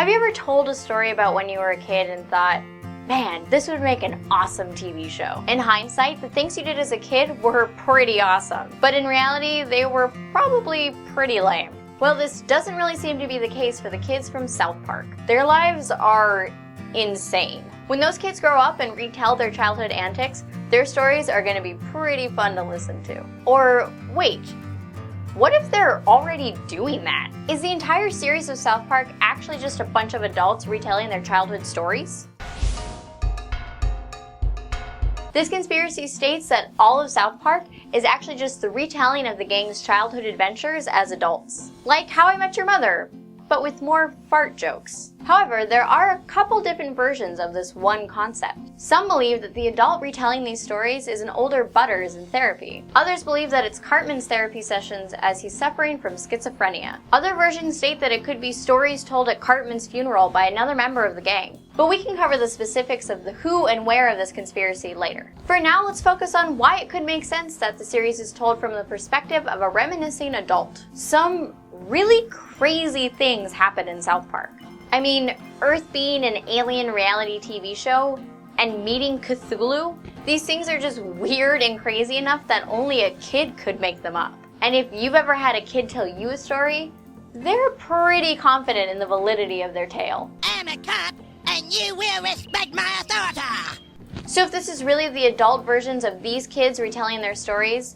Have you ever told a story about when you were a kid and thought, man, this would make an awesome TV show? In hindsight, the things you did as a kid were pretty awesome, but in reality, they were probably pretty lame. Well, this doesn't really seem to be the case for the kids from South Park. Their lives are insane. When those kids grow up and retell their childhood antics, their stories are going to be pretty fun to listen to. Or wait, what if they're already doing that? Is the entire series of South Park actually just a bunch of adults retelling their childhood stories? This conspiracy states that all of South Park is actually just the retelling of the gang's childhood adventures as adults. Like How I Met Your Mother, but with more fart jokes. However, there are a couple different versions of this one concept. Some believe that the adult retelling these stories is an older Butters in therapy. Others believe that it's Cartman's therapy sessions as he's suffering from schizophrenia. Other versions state that it could be stories told at Cartman's funeral by another member of the gang. But we can cover the specifics of the who and where of this conspiracy later. For now, let's focus on why it could make sense that the series is told from the perspective of a reminiscing adult. Some really crazy things happen in South Park. I mean, Earth being an alien reality TV show and meeting Cthulhu, these things are just weird and crazy enough that only a kid could make them up. And if you've ever had a kid tell you a story, they're pretty confident in the validity of their tale. I'm a cop, and you will respect my authority! So if this is really the adult versions of these kids retelling their stories,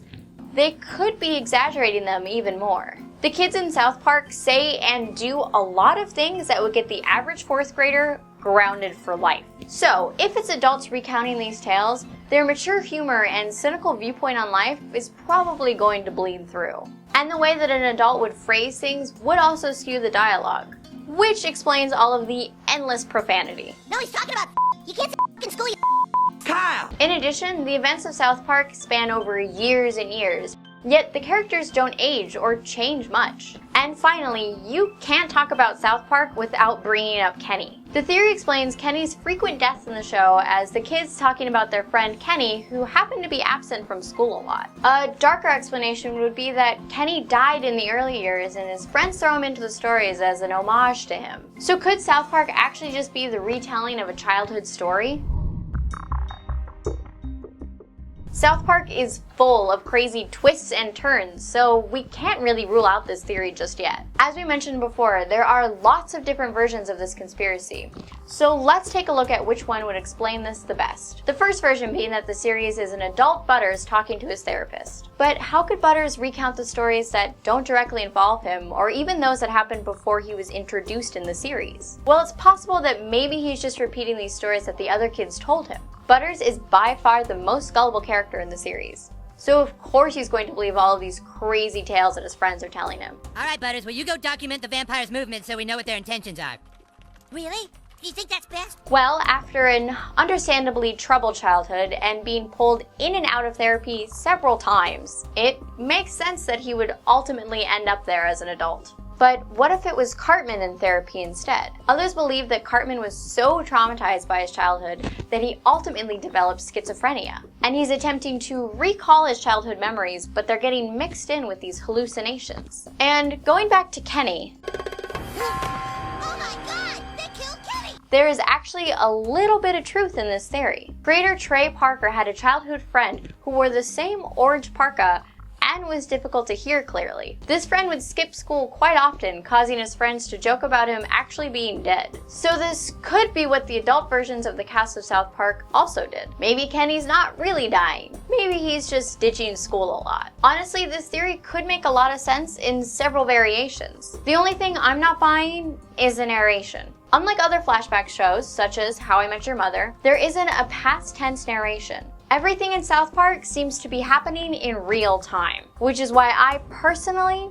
they could be exaggerating them even more. The kids in South Park say and do a lot of things that would get the average fourth grader grounded for life. So, if it's adults recounting these tales, their mature humor and cynical viewpoint on life is probably going to bleed through. And the way that an adult would phrase things would also skew the dialogue, which explains all of the endless profanity. No, he's talking about you can't say in school, you Kyle! In addition, the events of South Park span over years and years, yet the characters don't age or change much. And finally, you can't talk about South Park without bringing up Kenny. The theory explains Kenny's frequent deaths in the show as the kids talking about their friend Kenny, who happened to be absent from school a lot. A darker explanation would be that Kenny died in the early years and his friends throw him into the stories as an homage to him. So could South Park actually just be the retelling of a childhood story? South Park is full of crazy twists and turns, so we can't really rule out this theory just yet. As we mentioned before, there are lots of different versions of this conspiracy, so let's take a look at which one would explain this the best. The first version being that the series is an adult Butters talking to his therapist. But how could Butters recount the stories that don't directly involve him, or even those that happened before he was introduced in the series? Well, it's possible that maybe he's just repeating these stories that the other kids told him. Butters is by far the most gullible character in the series, so of course he's going to believe all of these crazy tales that his friends are telling him. Alright, Butters, will you go document the vampires' movement so we know what their intentions are? Really? Do you think that's best? Well, after an understandably troubled childhood and being pulled in and out of therapy several times, it makes sense that he would ultimately end up there as an adult. But what if it was Cartman in therapy instead? Others believe that Cartman was so traumatized by his childhood that he ultimately developed schizophrenia. And he's attempting to recall his childhood memories, but they're getting mixed in with these hallucinations. And going back to Kenny, Oh my god! They killed Kenny! there is actually a little bit of truth in this theory. Creator Trey Parker had a childhood friend who wore the same orange parka and was difficult to hear clearly. This friend would skip school quite often, causing his friends to joke about him actually being dead. So this could be what the adult versions of the cast of South Park also did. Maybe Kenny's not really dying. Maybe he's just ditching school a lot. Honestly, this theory could make a lot of sense in several variations. The only thing I'm not buying is the narration. Unlike other flashback shows, such as How I Met Your Mother, there isn't a past tense narration. Everything in South Park seems to be happening in real time, which is why I personally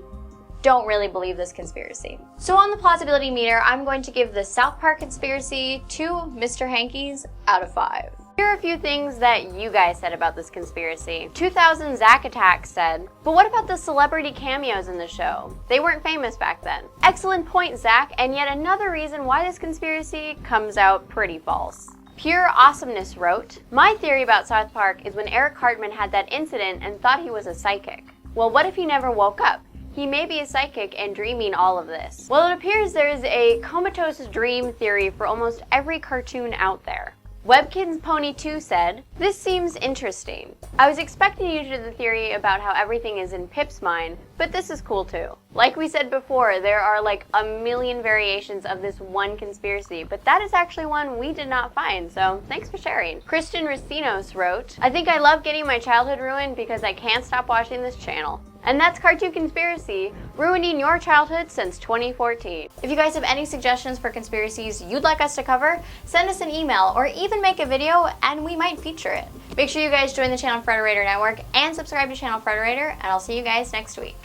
don't really believe this conspiracy. So on the plausibility meter, I'm going to give the South Park conspiracy 2 Mr. Hankies out of 5. Here are a few things that you guys said about this conspiracy. 2000 Zack Attack said, but what about the celebrity cameos in the show? They weren't famous back then. Excellent point, Zack, and yet another reason why this conspiracy comes out pretty false. Pure Awesomeness wrote, my theory about South Park is when Eric Cartman had that incident and thought he was a psychic. Well, what if he never woke up? he may be a psychic and dreaming all of this. Well, it appears there is a comatose dream theory for almost every cartoon out there. Webkin's Pony 2 said, "This seems interesting. I was expecting you to do the theory about how everything is in Pip's mind, but this is cool too. Like we said before, there are like a million variations of this one conspiracy, but that is actually one we did not find, so thanks for sharing." Kristen Racinos wrote, "I think I love getting my childhood ruined because I can't stop watching this channel." And that's Cartoon Conspiracy, ruining your childhood since 2014. If you guys have any suggestions for conspiracies you'd like us to cover, send us an email or even make a video and we might feature it. Make sure you guys join the Channel Frederator network and subscribe to Channel Frederator, and I'll see you guys next week.